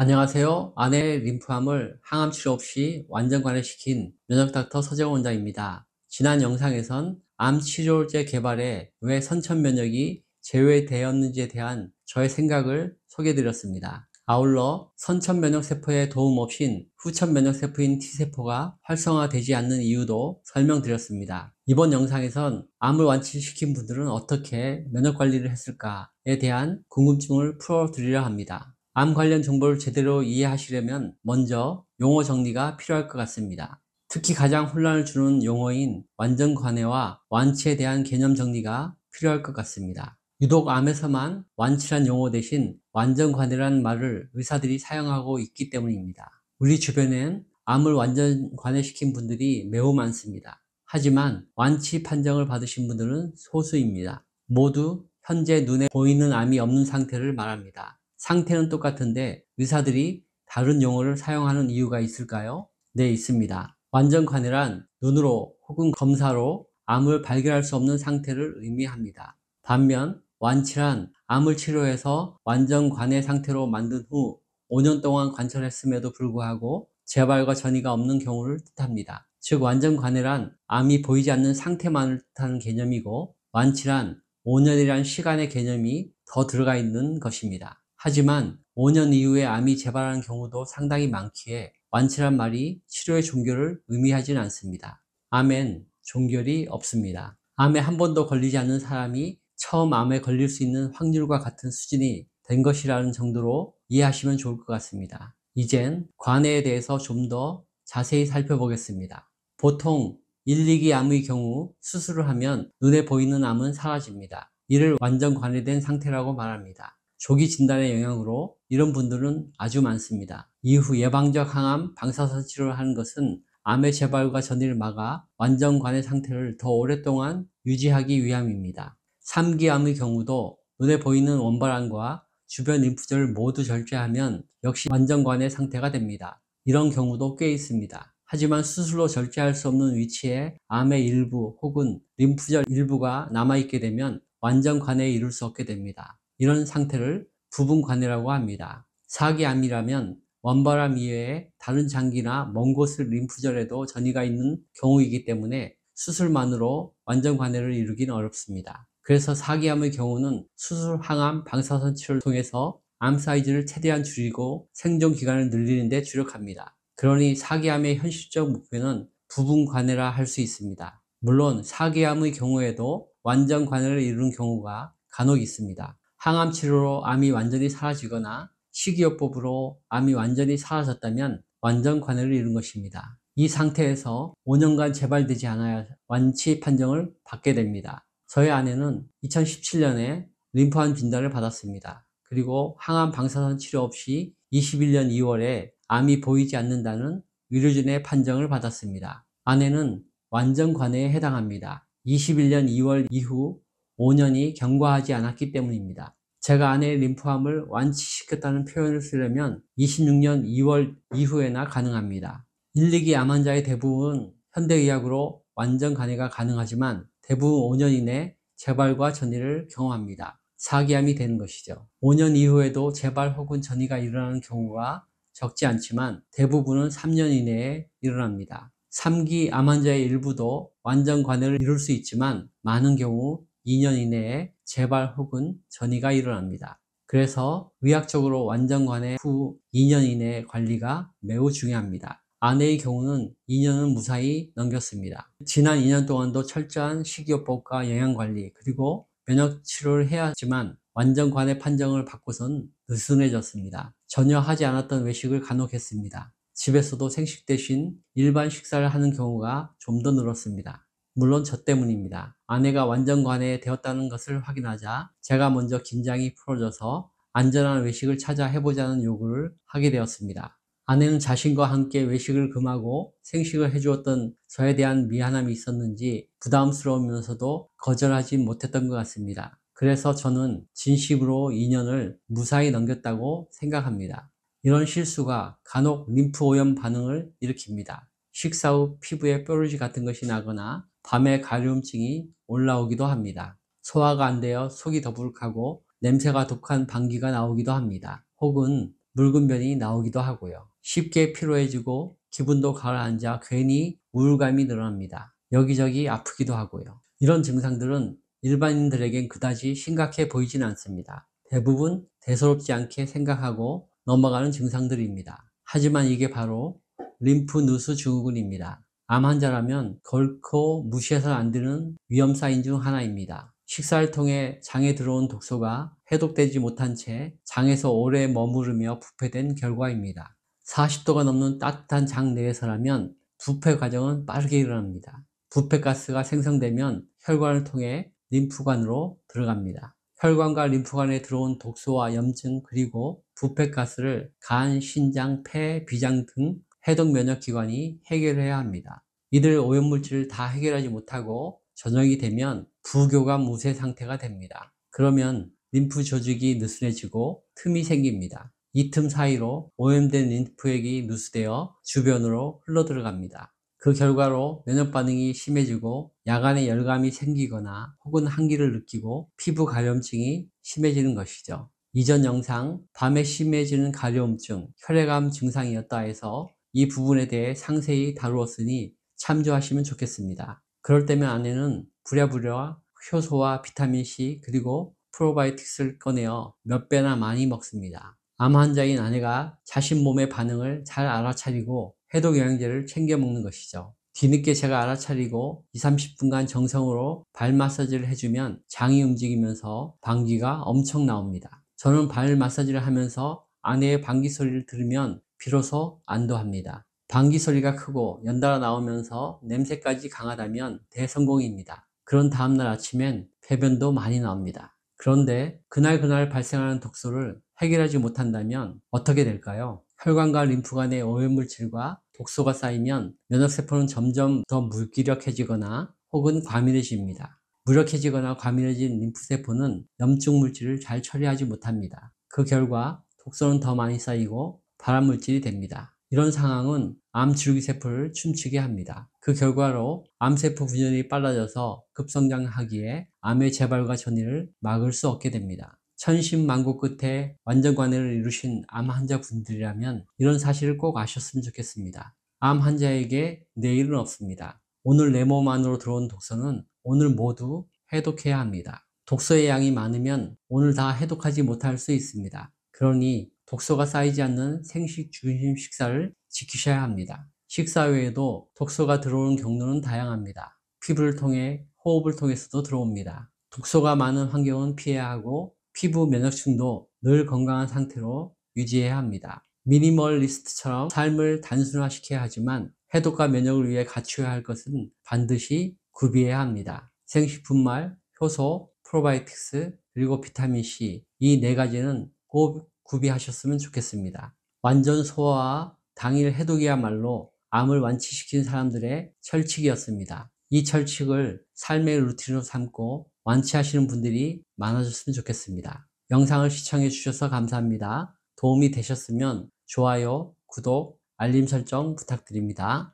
안녕하세요. 아내의 림프암을 항암 치료 없이 완전 관해시킨 면역닥터 서재원 원장입니다. 지난 영상에선 암 치료제 개발에 왜 선천면역이 제외되었는지에 대한 저의 생각을 소개해드렸습니다. 아울러 선천면역세포의 도움 없인 후천면역세포인 T세포가 활성화되지 않는 이유도 설명드렸습니다. 이번 영상에선 암을 완치시킨 분들은 어떻게 면역관리를 했을까에 대한 궁금증을 풀어드리려 합니다. 암 관련 정보를 제대로 이해하시려면 먼저 용어 정리가 필요할 것 같습니다. 특히 가장 혼란을 주는 용어인 완전관해와 완치에 대한 개념 정리가 필요할 것 같습니다. 유독 암에서만 완치란 용어 대신 완전관해란 말을 의사들이 사용하고 있기 때문입니다. 우리 주변엔 암을 완전 관해시킨 분들이 매우 많습니다. 하지만 완치 판정을 받으신 분들은 소수입니다. 모두 현재 눈에 보이는 암이 없는 상태를 말합니다. 상태는 똑같은데 의사들이 다른 용어를 사용하는 이유가 있을까요? 네, 있습니다. 완전관해란 눈으로 혹은 검사로 암을 발견할 수 없는 상태를 의미합니다. 반면 완치란 암을 치료해서 완전관해 상태로 만든 후 5년 동안 관찰했음에도 불구하고 재발과 전이가 없는 경우를 뜻합니다. 즉 완전관해란 암이 보이지 않는 상태만을 뜻하는 개념이고, 완치란 5년이란 시간의 개념이 더 들어가 있는 것입니다. 하지만 5년 이후에 암이 재발하는 경우도 상당히 많기에 완치란 말이 치료의 종결을 의미하지는 않습니다. 암엔 종결이 없습니다. 암에 한 번도 걸리지 않는 사람이 처음 암에 걸릴 수 있는 확률과 같은 수준이 된 것이라는 정도로 이해하시면 좋을 것 같습니다. 이젠 관해에 대해서 좀 더 자세히 살펴보겠습니다. 보통 1, 2기 암의 경우 수술을 하면 눈에 보이는 암은 사라집니다. 이를 완전 관해된 상태라고 말합니다. 조기 진단의 영향으로 이런 분들은 아주 많습니다. 이후 예방적 항암 방사선 치료를 하는 것은 암의 재발과 전이를 막아 완전 관해 상태를 더 오랫동안 유지하기 위함입니다. 3기 암의 경우도 눈에 보이는 원발암과 주변 림프절을 모두 절제하면 역시 완전 관해 상태가 됩니다. 이런 경우도 꽤 있습니다. 하지만 수술로 절제할 수 없는 위치에 암의 일부 혹은 림프절 일부가 남아있게 되면 완전 관해에 이를 수 없게 됩니다. 이런 상태를 부분관해라고 합니다. 4기 암이라면 원발암 이외에 다른 장기나 먼 곳 림프절에도 전이가 있는 경우이기 때문에 수술만으로 완전 관해를 이루기는 어렵습니다. 그래서 4기 암의 경우는 수술, 항암, 방사선 치료를 통해서 암 사이즈를 최대한 줄이고 생존 기간을 늘리는 데 주력합니다. 그러니 4기 암의 현실적 목표는 부분 관해라 할 수 있습니다. 물론 4기 암의 경우에도 완전 관해를 이루는 경우가 간혹 있습니다. 항암 치료로 암이 완전히 사라지거나 식이요법으로 암이 완전히 사라졌다면 완전 관해를 이룬 것입니다. 이 상태에서 5년간 재발되지 않아야 완치 판정을 받게 됩니다. 저희 아내는 2017년에 림프암 진단을 받았습니다. 그리고 항암 방사선 치료 없이 21년 2월에 암이 보이지 않는다는 의료진의 판정을 받았습니다. 아내는 완전 관해에 해당합니다. 21년 2월 이후 5년이 경과하지 않았기 때문입니다. 제가 아내의 림프암을 완치시켰다는 표현을 쓰려면 26년 2월 이후에나 가능합니다. 1, 2기 암 환자의 대부분 현대의학으로 완전 관해가 가능하지만 대부분 5년 이내 재발과 전이를 경험합니다. 4기 암이 되는 것이죠. 5년 이후에도 재발 혹은 전이가 일어나는 경우가 적지 않지만 대부분은 3년 이내에 일어납니다. 3기 암 환자의 일부도 완전 관해를 이룰 수 있지만 많은 경우 2년 이내에 재발 혹은 전이가 일어납니다. 그래서 의학적으로 완전 관해 후 2년 이내의 관리가 매우 중요합니다. 아내의 경우는 2년은 무사히 넘겼습니다. 지난 2년 동안도 철저한 식이요법과 영양관리 그리고 면역치료를 해야 하지만 완전 관해 판정을 받고선 느슨해졌습니다. 전혀 하지 않았던 외식을 간혹 했습니다. 집에서도 생식 대신 일반 식사를 하는 경우가 좀 더 늘었습니다. 물론 저 때문입니다. 아내가 완전 관해 되었다는 것을 확인하자 제가 먼저 긴장이 풀어져서 안전한 외식을 찾아 해보자는 요구를 하게 되었습니다. 아내는 자신과 함께 외식을 금하고 생식을 해주었던 저에 대한 미안함이 있었는지 부담스러우면서도 거절하지 못했던 것 같습니다. 그래서 저는 진심으로 2년을 무사히 넘겼다고 생각합니다. 이런 실수가 간혹 림프 오염 반응을 일으킵니다. 식사 후 피부에 뾰루지 같은 것이 나거나 밤에 가려움증이 올라오기도 합니다. 소화가 안 되어 속이 더부룩하고 냄새가 독한 방귀가 나오기도 합니다. 혹은 묽은 변이 나오기도 하고요. 쉽게 피로해지고 기분도 가라앉아 괜히 우울감이 늘어납니다. 여기저기 아프기도 하고요. 이런 증상들은 일반인들에겐 그다지 심각해 보이진 않습니다. 대부분 대수롭지 않게 생각하고 넘어가는 증상들입니다. 하지만 이게 바로 림프누수 증후군입니다. 암 환자라면 결코 무시해서는 안 되는 위험 사인 중 하나입니다. 식사를 통해 장에 들어온 독소가 해독되지 못한 채 장에서 오래 머무르며 부패된 결과입니다. 40도가 넘는 따뜻한 장 내에서라면 부패 과정은 빠르게 일어납니다. 부패가스가 생성되면 혈관을 통해 림프관으로 들어갑니다. 혈관과 림프관에 들어온 독소와 염증 그리고 부패가스를 간, 신장, 폐, 비장 등 해독 면역기관이 해결해야 합니다. 이들 오염물질을 다 해결하지 못하고 저녁이 되면 부교감 우세 상태가 됩니다. 그러면 림프 조직이 느슨해지고 틈이 생깁니다. 이 틈 사이로 오염된 림프액이 누수되어 주변으로 흘러들어갑니다. 그 결과로 면역 반응이 심해지고 야간에 열감이 생기거나 혹은 한기를 느끼고 피부 가려움증이 심해지는 것이죠. 이전 영상 밤에 심해지는 가려움증, 혈액암 증상이었다 해서 이 부분에 대해 상세히 다루었으니 참조하시면 좋겠습니다. 그럴 때면 아내는 부랴부랴 효소와 비타민C 그리고 프로바이오틱스를 꺼내어 몇 배나 많이 먹습니다. 암 환자인 아내가 자신 몸의 반응을 잘 알아차리고 해독 영양제를 챙겨 먹는 것이죠. 뒤늦게 제가 알아차리고 20-30분간 정성으로 발 마사지를 해주면 장이 움직이면서 방귀가 엄청 나옵니다. 저는 발 마사지를 하면서 아내의 방귀 소리를 들으면 비로소 안도합니다. 방귀 소리가 크고 연달아 나오면서 냄새까지 강하다면 대성공입니다. 그런 다음날 아침엔 배변도 많이 나옵니다. 그런데 그날 발생하는 독소를 해결하지 못한다면 어떻게 될까요? 혈관과 림프관의 오염물질과 독소가 쌓이면 면역세포는 점점 더 무기력해지거나 혹은 과민해집니다. 무력해지거나 과민해진 림프세포는 염증 물질을 잘 처리하지 못합니다. 그 결과 독소는 더 많이 쌓이고 발암물질이 됩니다. 이런 상황은 암 줄기세포를 춤추게 합니다. 그 결과로 암세포 분열이 빨라져서 급성장하기에 암의 재발과 전이를 막을 수 없게 됩니다. 천신만고 끝에 완전관해를 이루신 암 환자분들이라면 이런 사실을 꼭 아셨으면 좋겠습니다. 암 환자에게 내일은 없습니다. 오늘 내 몸 안으로 들어온 독소는 오늘 모두 해독해야 합니다. 독소의 양이 많으면 오늘 다 해독하지 못할 수 있습니다. 그러니 독소가 쌓이지 않는 생식 중심 식사를 지키셔야 합니다. 식사 외에도 독소가 들어오는 경로는 다양합니다. 피부를 통해 호흡을 통해서도 들어옵니다. 독소가 많은 환경은 피해야 하고 피부 면역층도 늘 건강한 상태로 유지해야 합니다. 미니멀리스트처럼 삶을 단순화시켜야 하지만 해독과 면역을 위해 갖춰야 할 것은 반드시 구비해야 합니다. 생식분말, 효소, 프로바이오틱스, 그리고 비타민C 이 네 가지는 꼭 구비하셨으면 좋겠습니다. 완전 소화와 당일 해독이야말로 암을 완치시킨 사람들의 철칙이었습니다. 이 철칙을 삶의 루틴으로 삼고 완치하시는 분들이 많아졌으면 좋겠습니다. 영상을 시청해 주셔서 감사합니다. 도움이 되셨으면 좋아요, 구독, 알림 설정 부탁드립니다.